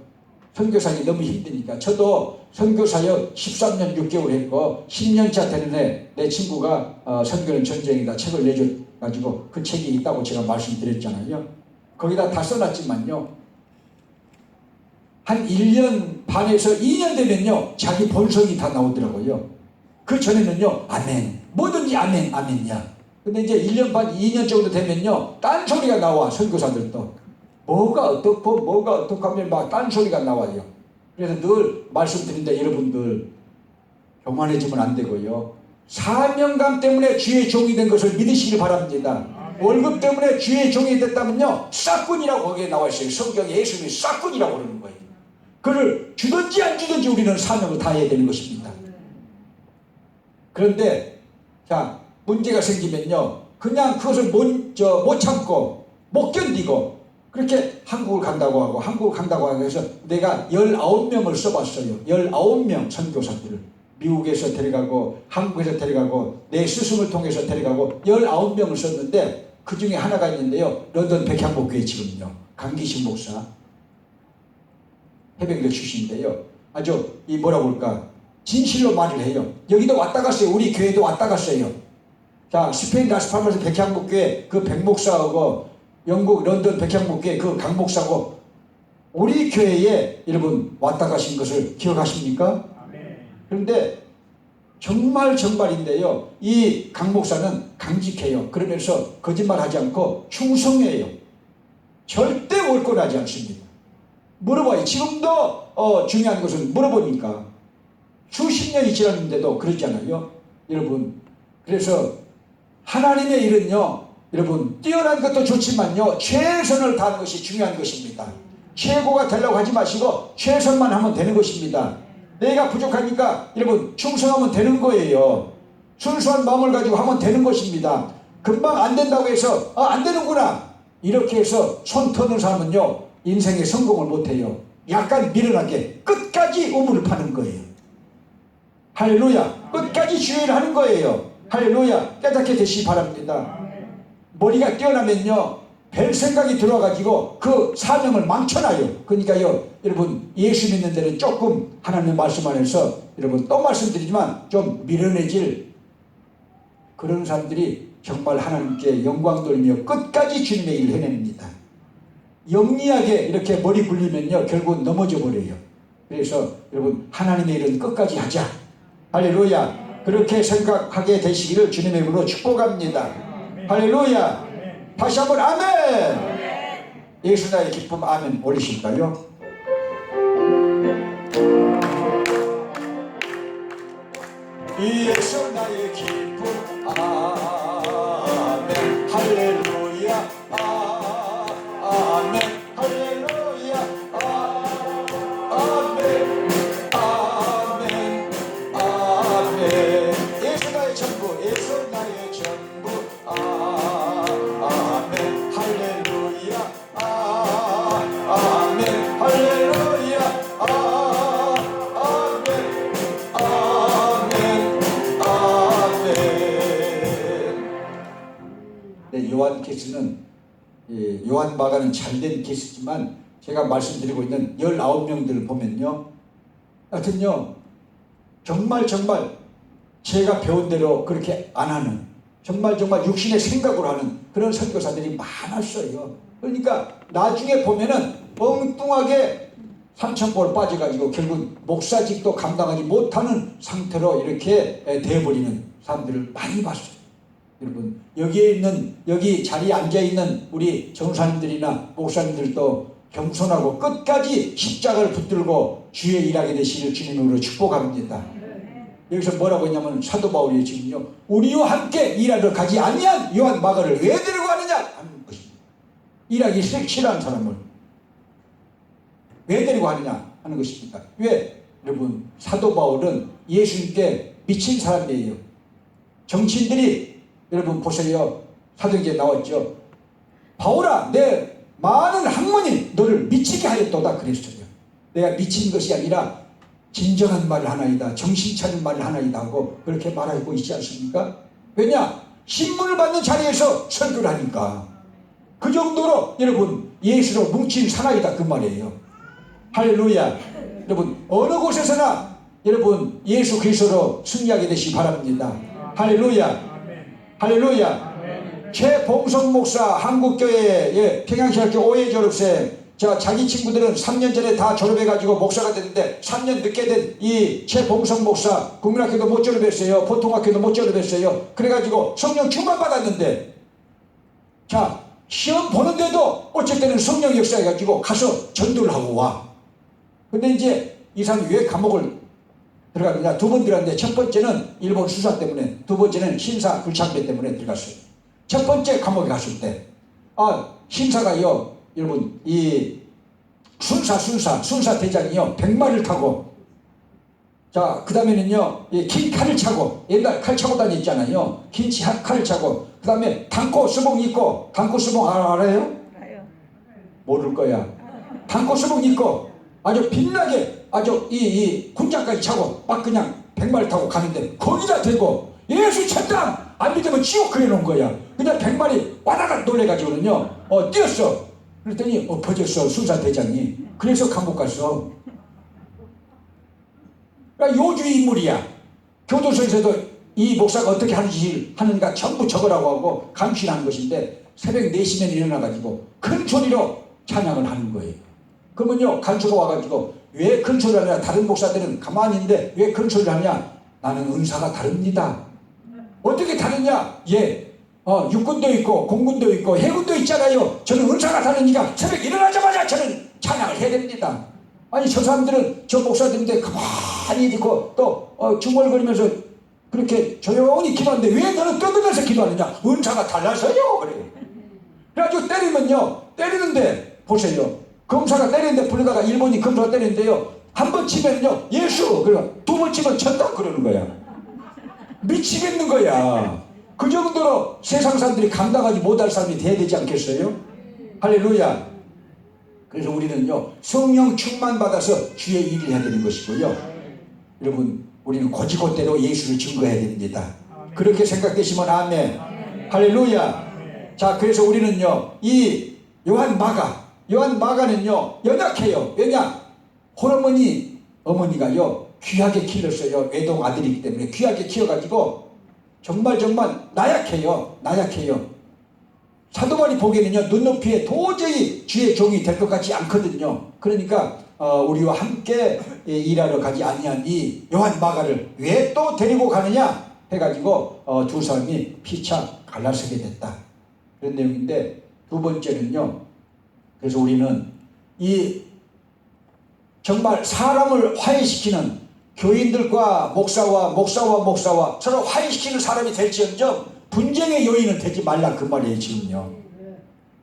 선교사기 너무 힘드니까. 저도 선교사역 13년 6개월 했고 10년차 되는 해 내 친구가 선교는 전쟁이다 책을 내줘가지고 그 책이 있다고 제가 말씀드렸잖아요. 거기다 다 써놨지만요, 한 1년 반에서 2년 되면요 자기 본성이 다 나오더라고요. 그 전에는요 아멘, 뭐든지 아멘 아멘이야. 근데 이제 1년 반 2년 정도 되면요 딴소리가 나와. 선교사들도 뭐가 어떻고 뭐가 어떻고 하면 막 딴소리가 나와요. 그래서 늘 말씀드린다. 여러분들 교만해지면 안 되고요, 사명감 때문에 주의 종이 된 것을 믿으시길 바랍니다. 월급 때문에 주의 종이 됐다면요 싹군이라고 거기에 나와 있어요. 성경에 예수님이 싹군이라고 그러는 거예요. 그를 주든지 안 주든지 우리는 사명을 다해야 되는 것입니다. 그런데 자 문제가 생기면요 그냥 그것을 못 참고 못 견디고 그렇게 한국을 간다고 하고 한국을 간다고 하고 해서 내가 19명을 써봤어요. 19명 선교사들을 미국에서 데려가고 한국에서 데려가고 내 스승을 통해서 데려가고 19명을 썼는데 그 중에 하나가 있는데요, 런던 백향목교회 지금요 강기식 목사, 해병대 출신인데요, 아주 이 뭐라고 할까 진실로 말을 해요. 여기도 왔다 갔어요. 우리 교회도 왔다 갔어요. 자 스페인 라스팔마스 백향목교회 그 백목사하고 영국 런던 백향목교회 그 강목사고 우리 교회에 여러분 왔다 가신 것을 기억하십니까? 그런데 정말인데요, 이 강목사는 강직해요. 그러면서 거짓말하지 않고 충성해요. 절대 월권하지 않습니다. 물어봐요. 지금도 중요한 것은 물어보니까 수십 년이 지났는데도 그러잖아요 여러분. 그래서 하나님의 일은요 여러분 뛰어난 것도 좋지만요 최선을 다하는 것이 중요한 것입니다. 최고가 되려고 하지 마시고 최선만 하면 되는 것입니다. 내가 부족하니까 여러분 충성하면 되는 거예요. 순수한 마음을 가지고 하면 되는 것입니다. 금방 안 된다고 해서 안 되는구나 이렇게 해서 손 터는 사람은요 인생에 성공을 못해요. 약간 미련하게 끝까지 우물을 파는 거예요. 할렐루야. 끝까지 주의를 하는 거예요. 할렐루야. 깨닫게 되시기 바랍니다. 머리가 뛰어나면요 별 생각이 들어가지고 그 사명을 망쳐놔요. 그러니까요 여러분 예수 믿는 데는 조금 하나님의 말씀 안에서 여러분 또 말씀드리지만 좀 미련해질 그런 사람들이 정말 하나님께 영광 돌리며 끝까지 주님의 일을 해냅니다. 영리하게 이렇게 머리 굴리면요 결국 넘어져 버려요. 그래서 여러분 하나님의 일은 끝까지 하자. 할렐루야. 그렇게 생각하게 되시기를 주님의 이름으로 축복합니다. 할렐루야. 다시 한번 아멘. 예수 나의 기쁨 아멘 올리실까요? 예수 나의 기쁨 아멘 할렐루야 아멘 할렐루야 아멘 아멘 아멘. 예수 나의 전부 예수 나의 전부 아멘 할렐루야 아멘 할렐루야 아멘 아멘 아멘. 네, 요한 케이스는 요한 마가는 잘된 케이스지만 제가 말씀드리고 있는 19명들을 보면요 하여튼요 정말 제가 배운 대로 그렇게 안 하는 정말 육신의 생각으로 하는 그런 선교사들이 많았어요. 그러니까 나중에 보면은 엉뚱하게 삼천포로 빠져가지고 결국 목사직도 감당하지 못하는 상태로 이렇게 되어버리는 사람들을 많이 봤어요. 여러분 여기 자리에 앉아있는 우리 전사님들이나 목사님들도 겸손하고 끝까지 십자가를 붙들고 주의 일하게 되시길 주님으로 축복합니다. 여기서 뭐라고 했냐면 사도 바울이 지금요 우리와 함께 일하러 가지 아니한 요한 마가를 왜 데리고 가느냐 하는 것입니다. 일하기 싫어하는 사람을 왜 데리고 가느냐 하는 것입니다. 왜? 여러분, 사도 바울은 예수님께 미친 사람이에요. 정치인들이, 여러분 보세요. 사도행전에 나왔죠. 바울아, 내 많은 학문이 너를 미치게 하였도다 그랬어요. 내가 미친 것이 아니라 진정한 말을 하나이다, 정신 차린 말을 하나이다 하고 그렇게 말하고 있지 않습니까? 왜냐? 신문을 받는 자리에서 설교를 하니까. 그 정도로 여러분 예수로 뭉친 사나이다 그 말이에요. 할렐루야. 여러분 어느 곳에서나 여러분 예수 그리스도로 승리하게 되시기 바랍니다. 할렐루야. 할렐루야. 최봉성 목사 한국교회 평양신학교 5회 졸업생, 자기 친구들은 3년 전에 다 졸업해가지고 목사가 됐는데 3년 늦게 된 이 최봉성 목사 국민학교도 못 졸업했어요. 보통학교도 못 졸업했어요. 그래가지고 성령 충만 받았는데, 자 시험 보는데도 어쩔 때는 성령 역사해가지고 가서 전도를 하고 와. 근데 이제 이 사람이 왜 감옥을 들어가느냐? 두 번 들어갔는데 첫 번째는 일본 수사 때문에, 두 번째는 신사 불참배 때문에 들어갔어요. 첫 번째 감옥에 갔을 때 신사가요, 여러분 이 순사 대장이요 100마리를 타고, 자 그 다음에는요 긴 칼을 차고, 옛날 칼 차고 다녔잖아요. 긴 칼을 차고, 그 다음에 단코 수봉 입고, 단코 수봉 알아요? 모를 거야. 단코 수봉 입고 아주 빛나게 아주 이 군장까지 차고 막 그냥 100마리 타고 가는데, 거기다 대고 예수 천당 안 믿으면 지옥 그려놓은 거야. 그냥 100마리 와다가 놀래가지고는요 뛰었어. 그랬더니 엎어졌어 순사대장이. 그래서 감옥 갔어. 그러니까 요주의 인물이야. 교도소에서도 이 목사가 어떻게 하는가 전부 적으라고 하고 감시하는 것인데, 새벽 4시면 일어나가지고 큰 소리로 찬양을 하는 거예요. 그러면요 간수가 와가지고 왜 큰 소리를 하냐? 다른 목사들은 가만히 있는데 왜 큰 소리를 하냐? 나는 은사가 다릅니다. 어떻게 다르냐? 육군도 있고 공군도 있고 해군도 있잖아요. 저는 은사가 다르니까 새벽 일어나자마자 저는 찬양을 해야 됩니다. 아니 저 사람들은, 저 목사들인데 가만히 있고 또 중얼거리면서 그렇게 조용히 기도하는데 왜 너는 떠들면서 기도하느냐? 은사가 달라서요. 그래. 그래가지고 때리는데 보세요. 검사가 때리는데 불러다가 일본인 검사가 때리는데요, 한 번 치면요 예수, 그리고 두 번 치면 천당 그러는 거야. 미치겠는 거야. 그 정도로 세상 사람들이 감당하지 못할 사람이 돼야 되지 않겠어요? 할렐루야. 그래서 우리는요 성령 충만 받아서 주의 일을 해야 되는 것이고요, 여러분 우리는 고지고대로 예수를 증거해야 됩니다. 그렇게 생각되시면 아멘. 할렐루야. 자 그래서 우리는요 이 요한 마가는요 연약해요. 왜냐? 어머니가요 귀하게 키웠어요. 외동 아들이기 때문에 귀하게 키워가지고 정말 나약해요. 사도 바울이 보기에는요 눈높이에 도저히 주의 종이 될 것 같지 않거든요. 그러니까 우리와 함께 일하러 가지 아니한 이 요한 마가를 왜 또 데리고 가느냐 해가지고 두 사람이 피차 갈라서게 됐다, 그런 내용인데, 두 번째는요, 그래서 우리는 이 정말 사람을 화해시키는, 교인들과 목사와 서로 화해시키는 사람이 될지언정 분쟁의 요인은 되지 말라 그 말이에요. 지금요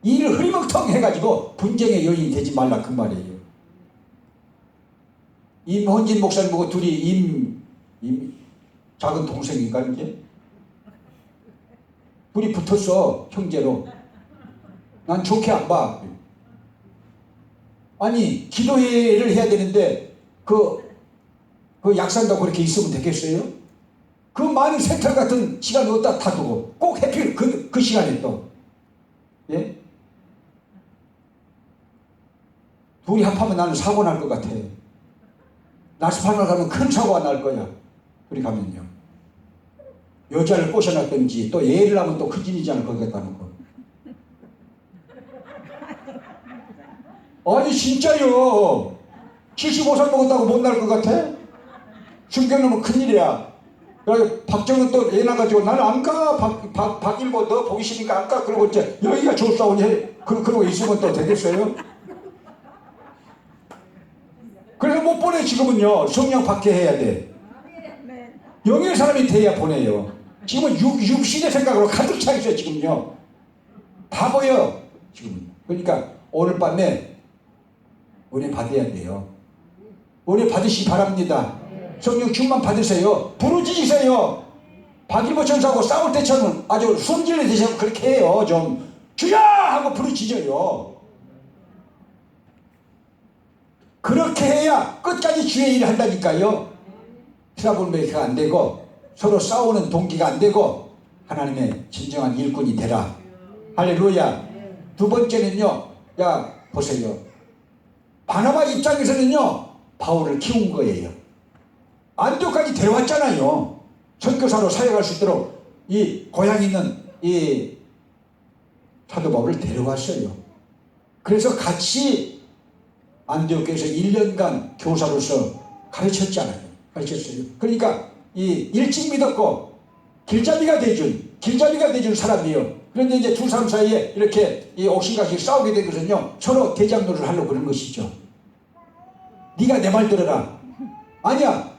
일을 흐리멍텅 해가지고 분쟁의 요인이 되지 말라 그 말이에요. 임헌진 목사님 보고 둘이 작은 동생인가 이제 둘이 붙었어, 형제로. 난 좋게 안 봐. 아니 기도회를 해야 되는데 그 약산다고 그렇게 있으면 되겠어요? 그 많은 새털 같은 시간을 어디다 다 두고 꼭 해필 그 시간에 또 둘이 합하면 나는 사고 날 것 같아. 나스파나 가면 큰 사고가 날 거야. 둘이 가면요 여자를 꼬셔놨든지 또 애를 낳으면 또 큰일이잖아 거기에 가는 거. 아니 진짜요. 75살 먹었다고 못 날 것 같아? 숨겨놓으면 큰일이야. 그래서 박정은 또 애 나가지고 나는 안 가. 박일보 너 보기 싫으니까 안 가. 그러고 이제 여기가 좋사오니 해. 그러고 있으면 또 되겠어요? 그래서 못 보내. 지금은요 성령 받게 해야 돼. 영의 사람이 돼야 보내요. 지금은 육신의 생각으로 가득 차 있어요. 지금요 다 보여 지금은. 그러니까 오늘 밤에 은혜 받아야 돼요. 은혜 받으시기 바랍니다. 성령 충만 받으세요. 부르짖으세요. 박일보 전사하고 싸울 때처럼 아주 숨질러 대셔서 그렇게 해요. 좀 주여 하고 부르짖어요. 그렇게 해야 끝까지 주의 일을 한다니까요. 트러블메이커가 안 되고 서로 싸우는 동기가 안 되고 하나님의 진정한 일꾼이 되라. 할렐루야. 두 번째는요, 야 보세요. 바나바 입장에서는요 바울을 키운 거예요. 안디옥까지 데려왔잖아요. 선교사로 사역할 수 있도록 이 고향 있는 이 사도 바울을 데려왔어요. 그래서 같이 안디옥에서 1년간 교사로서 가르쳤잖아요. 가르쳤어요. 그러니까 이 일찍 믿었고 길잡이가 돼준 사람이에요. 그런데 이제 두 사람 사이에 이렇게 이 옥신각신 싸우게 된 것은요, 서로 대장노를 하려고 그런 것이죠. 네가 내 말 들어라. 아니야.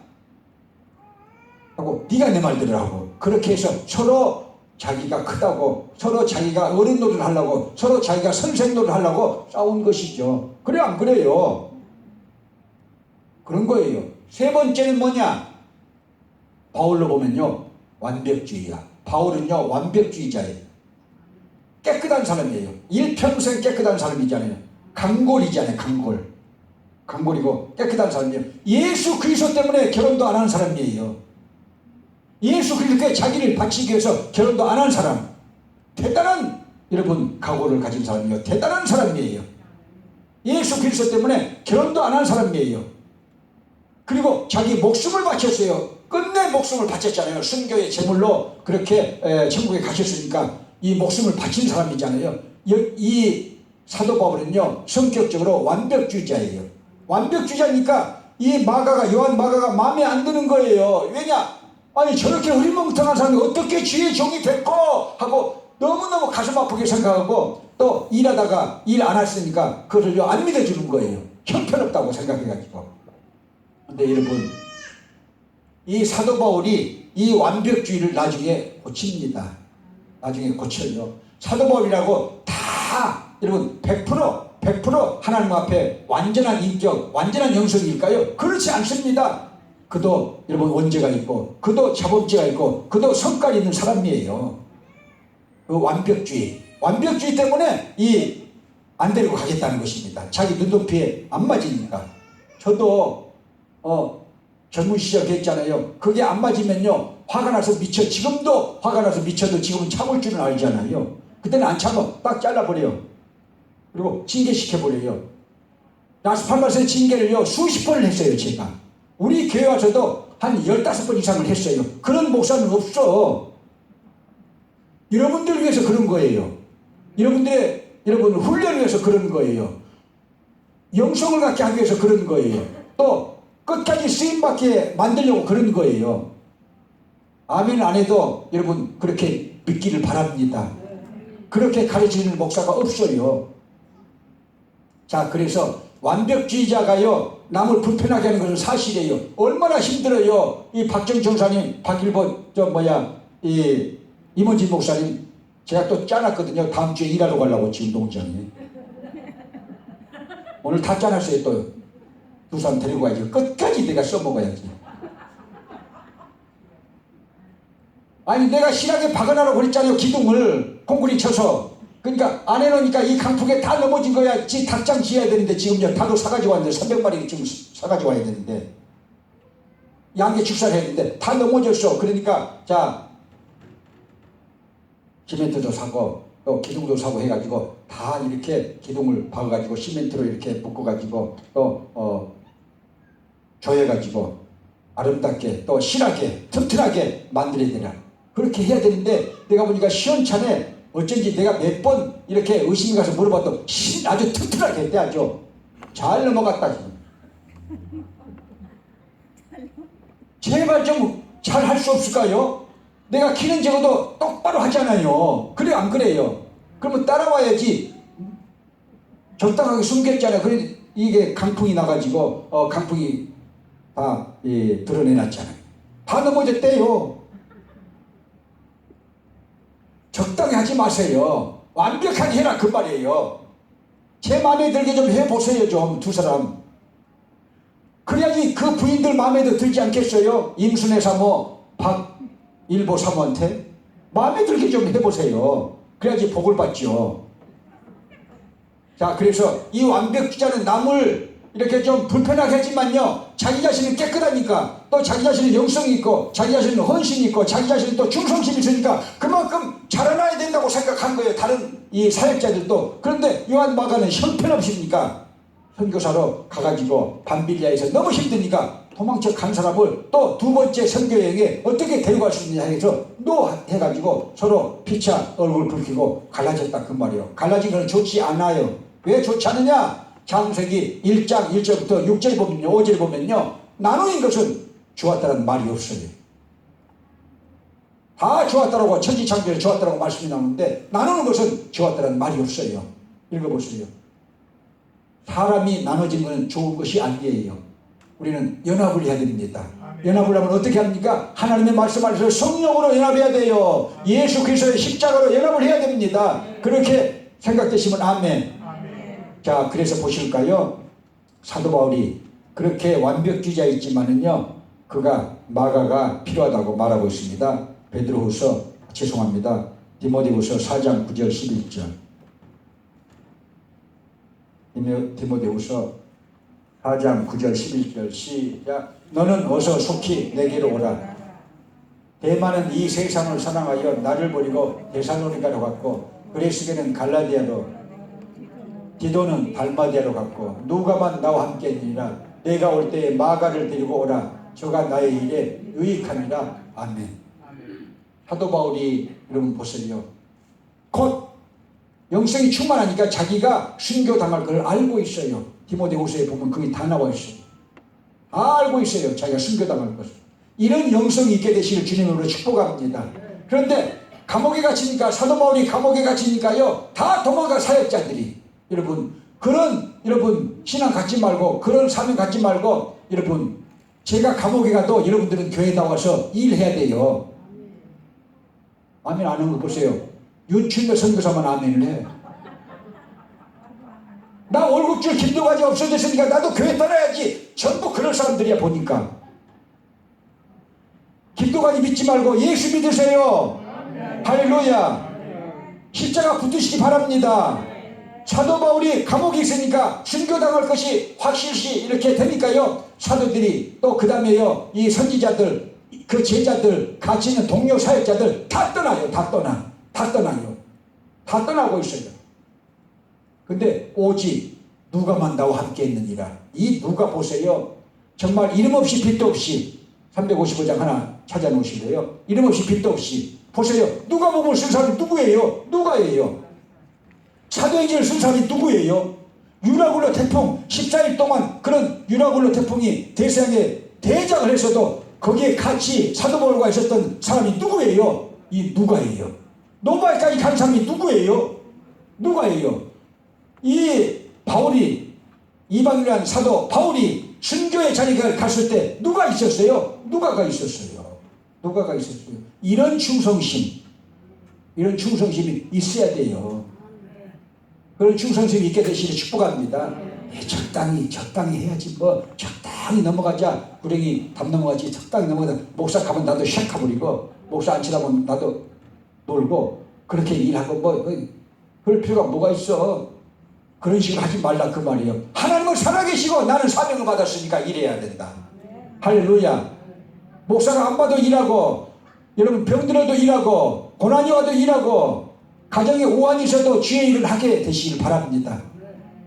하고 네가 내 말 들으라고. 그렇게 해서 서로 자기가 크다고, 서로 자기가 어른 노릇을 하려고, 서로 자기가 선생 노릇을 하려고 싸운 것이죠. 그래 안 그래요? 그런 거예요. 세 번째는 뭐냐? 바울로 보면요 완벽주의야. 바울은요 완벽주의자예요. 깨끗한 사람이에요. 일평생 깨끗한 사람이잖아요. 강골이잖아요. 강골이고 깨끗한 사람이에요. 예수 그리스도 때문에 결혼도 안 한 사람이에요. 예수 그리스도께 자기를 바치기 위해서 결혼도 안 한 사람. 대단한 여러분 각오를 가진 사람이에요. 대단한 사람이에요. 예수 그리스도 때문에 결혼도 안 한 사람이에요. 그리고 자기 목숨을 바쳤어요. 끝내 목숨을 바쳤잖아요. 순교의 제물로 그렇게 천국에 가셨으니까 이 목숨을 바친 사람이잖아요. 이 사도 바울은요 성격적으로 완벽주의자예요. 완벽주의자니까 이 요한 마가가 마음에 안 드는 거예요. 왜냐? 아니 저렇게 흐리멍텅한 사람이 어떻게 주의 종이 됐고 하고 너무너무 가슴 아프게 생각하고 또 일하다가 일 안 했으니까 그걸 안 믿어주는 거예요. 형편없다고 생각해가지고. 근데 여러분 이 사도 바울이 이 완벽주의를 나중에 고칩니다. 나중에 고쳐요. 사도 바울이라고 다 여러분 100% 하나님 앞에 완전한 인격, 완전한 영성일까요? 그렇지 않습니다. 그도 여러분 원죄가 있고 그도 자범죄가 있고 그도 성깔이 있는 사람이에요. 그 완벽주의 때문에 안 데리고 가겠다는 것입니다. 자기 눈높이에 안 맞으니까. 저도 젊은 시절 했잖아요. 그게 안 맞으면요 화가 나서 지금도 화가 나서 미쳐도 지금은 참을 줄은 알잖아요. 그때는 안 참아. 딱 잘라버려요. 그리고 징계시켜버려요. 라스팔마스의 징계를요 수십 번을 했어요. 제가 우리 교회 와서도 한 15번 이상을 했어요. 그런 목사는 없어. 여러분들 위해서 그런 거예요. 여러분 훈련을 위해서 그런 거예요. 영성을 갖게 하기 위해서 그런 거예요. 또 끝까지 쓰임받게 만들려고 그런 거예요. 아멘 안 해도 여러분 그렇게 믿기를 바랍니다. 그렇게 가르치는 목사가 없어요. 자, 그래서 완벽주의자가요 남을 불편하게 하는 것은 사실이에요. 얼마나 힘들어요. 이 박정 전사님, 박일보 임원진 목사님 제가 또 짜놨거든요. 다음 주에 일하러 가려고 지금 농장에. 오늘 다 짜놨어요. 또 두 사람 데리고 가야지. 끝까지 내가 써먹어야지. 아니 내가 실하게 박아놔라고 그랬잖아요. 기둥을 콩쿠리 쳐서. 그러니까 안 해놓으니까 이 강풍에 다 넘어진 거야. 닭장 지어야 되는데 지금 다도 사가지고 왔는데 300마리 지금 사가지고 와야 되는데 양계 축사를 해야 되는데 다 넘어졌어. 그러니까 자 시멘트도 사고 또 기둥도 사고 해가지고 다 이렇게 기둥을 박아가지고 시멘트로 이렇게 묶어가지고 또 조여가지고 아름답게 또 실하게 튼튼하게 만들어야 되나. 그렇게 해야 되는데 내가 보니까 시원찮에 어쩐지 내가 몇 번 이렇게 의심이 가서 물어봤더니 아주 튼튼하게 했대. 아주 잘 넘어갔다. 제발 좀 잘 할 수 없을까요? 내가 키는 적어도 똑바로 하잖아요. 그래 안 그래요? 그러면 따라와야지. 적당하게 숨겼잖아요. 그래 이게 강풍이 나가지고 강풍이 다 드러내놨잖아요. 다 넘어졌대요. 적당히 하지 마세요. 완벽하게 해라 그 말이에요. 제 마음에 들게 좀 해보세요. 좀 두 사람. 그래야지 그 부인들 마음에도 들지 않겠어요? 임순애 사모, 박일보 사모한테 마음에 들게 좀 해보세요. 그래야지 복을 받죠. 자, 그래서 이 완벽주자는 남을 이렇게 좀 불편하게 하지만요, 자기 자신은 깨끗하니까, 또 자기 자신은 영성이 있고, 자기 자신은 헌신이 있고, 자기 자신은 또 충성심이 있으니까 그만큼 자라나야 된다고 생각한 거예요. 다른 이 사역자들도. 그런데 요한 마가는 형편없으니까 선교사로 가가지고 밤빌리아에서 너무 힘드니까 도망쳐 간 사람을 또 두 번째 선교여행에 어떻게 데려갈 수 있느냐 해서 해가지고 서로 피차 얼굴 붉히고 갈라졌다 그 말이에요. 갈라진 건 좋지 않아요. 왜 좋지 않느냐? 창세기 1장 1절부터 6절 보면요, 5절 보면요, 나누는 것은 좋았다는 말이 없어요. 다 좋았다라고, 천지창조에 좋았다라고 말씀이 나오는데 나누는 것은 좋았다는 말이 없어요. 읽어보세요. 사람이 나눠진 것은 좋은 것이 아니에요. 우리는 연합을 해야 됩니다. 연합을 하면 어떻게 합니까? 하나님의 말씀 안에서 성령으로 연합해야 돼요. 예수 그리스도의 십자가로 연합을 해야 됩니다. 그렇게 생각되시면 아멘. 자, 그래서 보실까요? 사도 바울이 그렇게 완벽주의자였지만은요, 그가 마가가 필요하다고 말하고 있습니다. 베드로후서, 죄송합니다, 디모데후서 4장 9절 11절. 디모데후서 4장 9절 11절 시작. 너는 어서 속히 내게로 오라. 대만은 이 세상을 사랑하여 나를 버리고 데살로니가로 갔고, 그레스게는 갈라디아로, 디도는 달마디아로 갔고, 누가만 나와 함께 있느니라. 내가 올 때에 마가를 데리고 오라. 저가 나의 일에 유익하니라. 아멘. 사도 바울이 여러분 보세요. 곧 영성이 충만하니까 자기가 순교당할 걸 알고 있어요. 디모데후서에 보면 그게 다 나와 있어요. 다 알고 있어요. 자기가 순교당할 것을. 이런 영성이 있게 되시길 주님으로 축복합니다. 그런데 감옥에 갇히니까, 사도 바울이 감옥에 갇히니까요, 다 도망가, 사역자들이. 여러분 신앙 갖지 말고, 그런 사명 갖지 말고, 여러분 제가 감옥에 가도 여러분들은 교회에 나와서 일해야 돼요. 아멘 안 하는 거 보세요. 윤춘열 선교사만 아멘을 해. 나 월급줄 김도가지 없어졌으니까 나도 교회 떠나야지. 전부 그럴 사람들이야 보니까. 김도가지 믿지 말고 예수 믿으세요. 할렐루야. 십자가 붙으시기 바랍니다. 사도 바울이 감옥에 있으니까 순교당할 것이 확실시 이렇게 되니까요, 사도들이 또 그 다음에요, 이 선지자들, 그 제자들, 같이 있는 동료 사역자들 다 떠나요. 다 떠나요. 다 떠나고 있어요. 근데 오직 누가만 나와 함께 있느니라. 이 누가 보세요. 정말 이름 없이 빛도 없이 355장 하나 찾아놓으시래요. 이름 없이 빛도 없이 보세요. 누가복음을 쓴 사람이 누구예요? 누가예요? 사도행전을 쓴 사람이 누구예요? 유라굴로 태풍 14일 동안 그런 유라굴로 태풍이 대서양에 대작을 했어도 거기에 같이 사도 바울과 있었던 사람이 누구예요? 이 누가예요. 노바에까지 간 사람이 누구예요? 누가예요? 이 바울이, 이방인이라는 사도 바울이 순교의 자리에 갔을 때 누가 있었어요? 누가가 있었어요. 이런 충성심이 있어야 돼요. 그런 충성심이 있게 되시길 축복합니다. 적당히 해야지, 뭐 적당히 넘어가자. 구렁이 담 넘어가지. 적당히 넘어가자. 목사 가면 나도 샥 가버리고, 목사 안 치라면 나도 놀고, 그렇게 일하고 뭐 그럴 필요가 뭐가 있어. 그런 식으로 하지 말라 그 말이에요. 하나님은 살아계시고 나는 사명을 받았으니까 일해야 된다. 할렐루야. 목사가 안 봐도 일하고, 여러분 병들어도 일하고, 고난이 와도 일하고, 가정에 오한이 있어도 주의 일을 하게 되시길 바랍니다.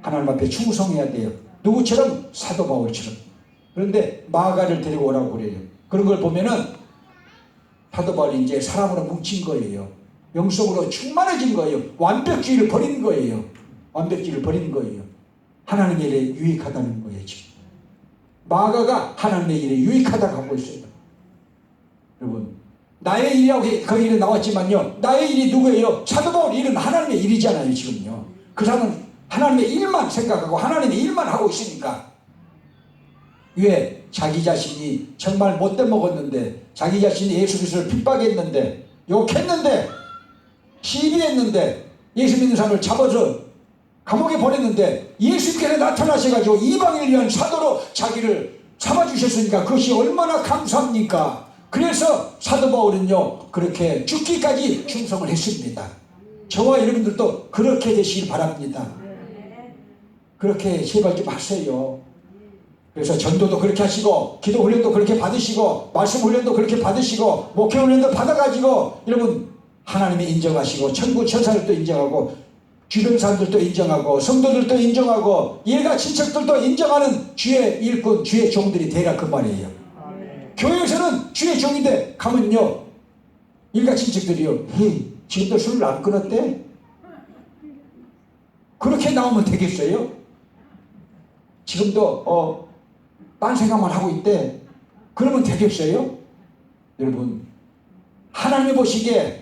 하나님 앞에 충성해야 돼요. 누구처럼? 사도 바울처럼. 그런데 마가를 데리고 오라고 그래요. 그런 걸 보면은 사도 바울이 이제 사람으로 뭉친 거예요. 영성으로 충만해진 거예요. 완벽주의를 버린 거예요. 하나님의 일에 유익하다는 거예요. 지금 마가가 하나님의 일에 유익하다고 하고 있어요. 여러분, 나의 일이라고 거기 일에 나왔지만요, 나의 일이 누구예요? 사도 바울 일은 하나님의 일이잖아요. 지금요, 그 사람은 하나님의 일만 생각하고 하나님의 일만 하고 있으니까. 왜? 자기 자신이 정말 못돼 먹었는데, 자기 자신이 예수 그리스도를 핍박했는데, 욕했는데, 시비했는데, 예수 믿는 사람을 잡아서 감옥에 보냈는데 예수께서 나타나셔가지고 이방인을 위한 사도로 자기를 삼아주셨으니까 그것이 얼마나 감사합니까? 그래서 사도 바울은요 그렇게 죽기까지 충성을 했습니다. 저와 여러분들도 그렇게 되시길 바랍니다. 그렇게 제발 좀 하세요. 그래서 전도도 그렇게 하시고 기도 훈련도 그렇게 받으시고 말씀 훈련도 그렇게 받으시고 목회 훈련도 받아가지고 여러분 하나님이 인정하시고 천국 천사들도 인정하고 주변 사람들도 인정하고 성도들도 인정하고 일가 친척들도 인정하는 주의 일꾼 주의 종들이 되라 그 말이에요. 교회에서는 주의 종인데 가면요 일가 친척들이요 지금도 술을 안 끊었대? 그렇게 나오면 되겠어요? 지금도 딴 생각만 하고 있대. 그러면 되겠어요? 여러분 하나님이 보시기에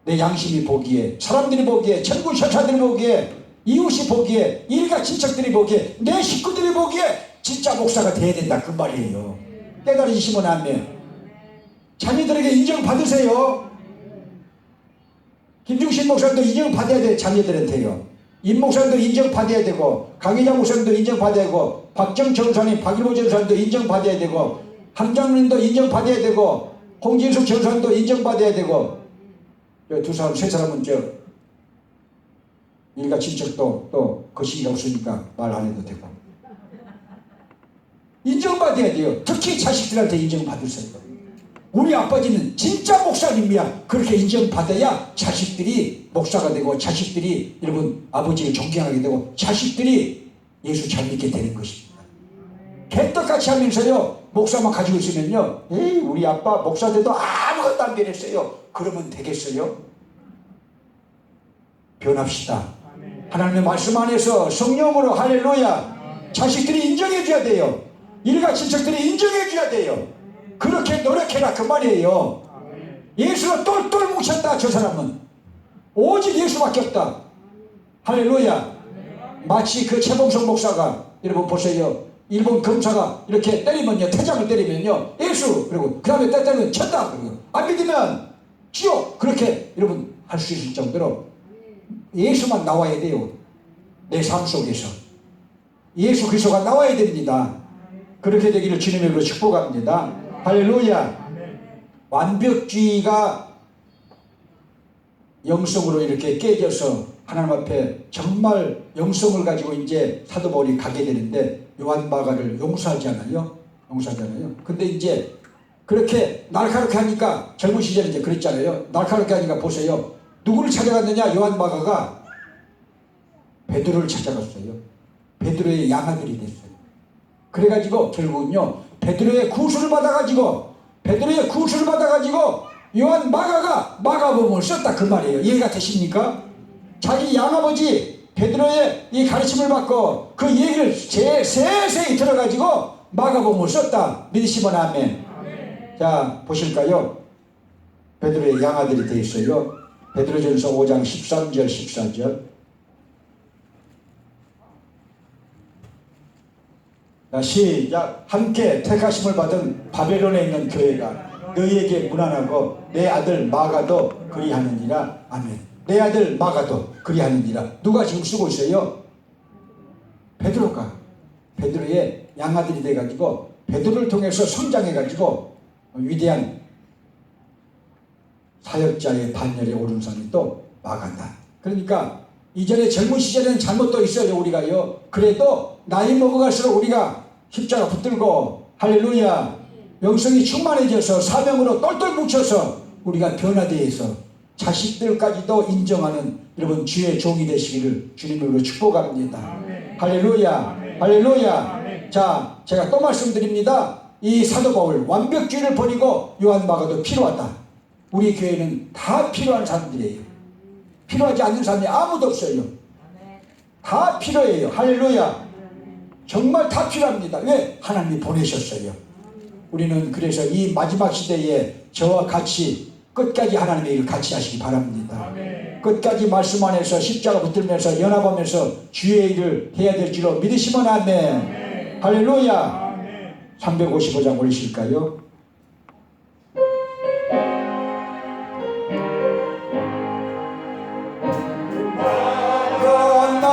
내 양심이 보기에 사람들이 보기에 천국 천사들이 보기에 이웃이 보기에 일가 친척들이 보기에 내 식구들이 보기에 진짜 목사가 돼야 된다 그 말이에요. 깨달으시면 아멘. 자녀들에게 인정받으세요. 김중신 목사님도 인정받아야 돼. 자녀들한테요. 임 목사님도 인정받아야 되고 강희자 목사님도 인정받아야 되고 박정 전사님 박일보 전사님도 인정받아야 되고 함장님도 인정받아야 되고 홍진숙 전사님도 인정받아야 되고 두 사람 세 사람은 일가 친척도 또 거시기가 없으니까 말 안 해도 되고 인정받아야 돼요. 특히 자식들한테 인정받으세요. 우리 아버지는 진짜 목사님이야. 그렇게 인정받아야 자식들이 목사가 되고 자식들이 여러분 아버지를 존경하게 되고 자식들이 예수 잘 믿게 되는 것입니다. 개떡같이 하면서요 목사만 가지고 있으면요 에이 우리 아빠 목사 돼도 아무것도 안 변했어요. 그러면 되겠어요? 변합시다. 하나님의 말씀 안에서 성령으로 할렐루야 자식들이 인정해 줘야 돼요. 일가 친척들이 인정해 줘야 돼요. 그렇게 노력해라 그 말이에요. 예수가 똘똘 뭉쳤다. 저 사람은 오직 예수밖에 없다. 할렐루야. 마치 그 최봉성 목사가 여러분 보세요. 일본 검사가 이렇게 때리면요 태장을 때리면요 예수 그리고 그 다음에 때리면 쳤다 그리고 안 믿으면 지옥 그렇게 여러분 할 수 있을 정도로 예수만 나와야 돼요. 내 삶 속에서 예수 그리스도가 나와야 됩니다. 그렇게 되기를 주님의 이름으로 축복합니다. 할렐루야. 완벽주의가 영성으로 이렇게 깨져서 하나님 앞에 정말 영성을 가지고 이제 사도 바울이 가게 되는데 요한 마가를 용서하잖아요. 근데 이제 그렇게 날카롭게 하니까 젊은 시절에 이제 그랬잖아요. 날카롭게 하니까 보세요. 누구를 찾아갔느냐? 요한 마가가 베드로를 찾아갔어요. 베드로의 양아들이 됐어요. 그래가지고 결국은요 베드로의 구술을 받아가지고 요한 마가가 마가복음을 썼다 그 말이에요. 이해가 되십니까? 자기 양아버지 베드로의 이 가르침을 받고 그 얘기를 세세히 들어가지고 마가복음을 썼다. 믿으시면 아멘. 자 보실까요? 베드로의 양아들이 되어 있어요. 베드로전서 5장 13절 14절 시작. 함께 택하심을 받은 바벨론에 있는 교회가 너희에게 문안하고 내 아들 마가도 그리하느니라. 아멘. 내 아들 마가도 그리하느니라. 누가 지금 쓰고 있어요? 베드로가. 베드로의 양아들이 돼가지고 베드로를 통해서 성장해가지고 위대한 사역자의 반열에 오른 사람이 또 마가다. 그러니까 이전에 젊은 시절에는 잘못도 있어요 우리가요. 그래도 나이 먹어갈수록 우리가 십자가 붙들고 할렐루야 영성이 충만해져서 사명으로 똘똘 뭉쳐서 우리가 변화되어서 자식들까지도 인정하는 여러분 주의 종이 되시기를 주님으로 축복합니다. 아멘. 할렐루야. 아멘. 할렐루야. 아멘. 자 제가 또 말씀드립니다. 이 사도 바울 완벽주의를 버리고 요한 마가도 필요하다. 우리 교회는 다 필요한 사람들이에요. 필요하지 않는 사람이 아무도 없어요. 다 필요해요. 할렐루야. 정말 다 필요합니다. 왜? 하나님이 보내셨어요. 우리는 그래서 이 마지막 시대에 저와 같이 끝까지 하나님의 일을 같이 하시기 바랍니다. 아멘. 끝까지 말씀 안에서 십자가 붙들면서 연합하면서 주의 일을 해야 될 줄로 믿으시면 아멘. 아멘. 할렐루야. 아멘. 355장 올리실까요?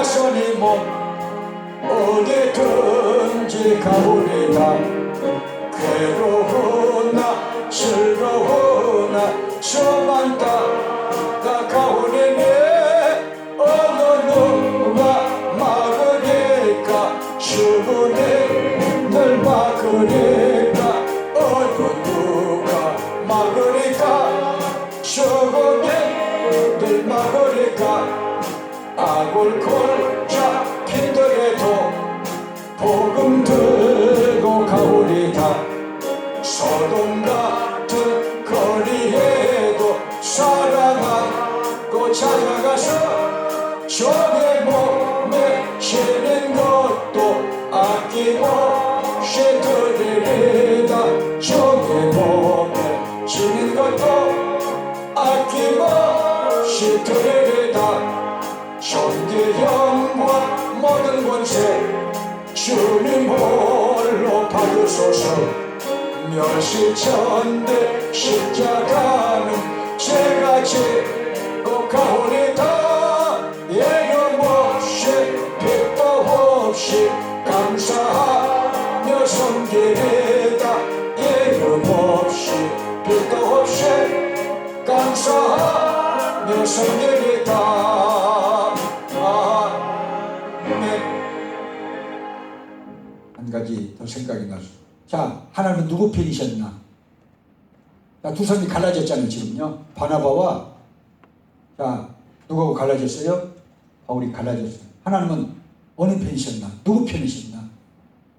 나선이 몸 어디든지 가오리다. 괴로우나 즐거우나 저만 따라가오리네. 어느 누가 막으니까 주문이 늘 막으니까 어느 누가 막으니까 주문이 늘 막으니까 악을 골자 피더라도 복음 들고 가오리다. 소돔 같은 거리에도 사랑하고 찾아가서 적의 몸에 지는 것도 아낌없이 드리리다. 적의 몸에 지는 것도 아낌없이 드리리다. 존귀 영광 모든 권세 주님 홀로 받으소서. 멸시천대 십자가는 제가 지고 가오리다. 예념 없이 빛도 없이 감사하며 섬기리다. 예념 없이 빛도 없이 감사하며 섬기리다. 한 가지 더 생각이 나서, 자, 하나님은 누구 편이셨나? 두 사람이 갈라졌잖아요. 지금요, 바나바와, 자, 누구하고 갈라졌어요? 바울이 갈라졌어요. 하나님은 어느 편이셨나? 누구 편이셨나?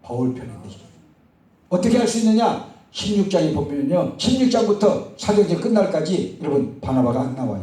바울 편이 되셨어요. 어떻게 할 수 있느냐? 16장에 보면요, 16장부터 사도행전 끝날까지 여러분 바나바가 안 나와요.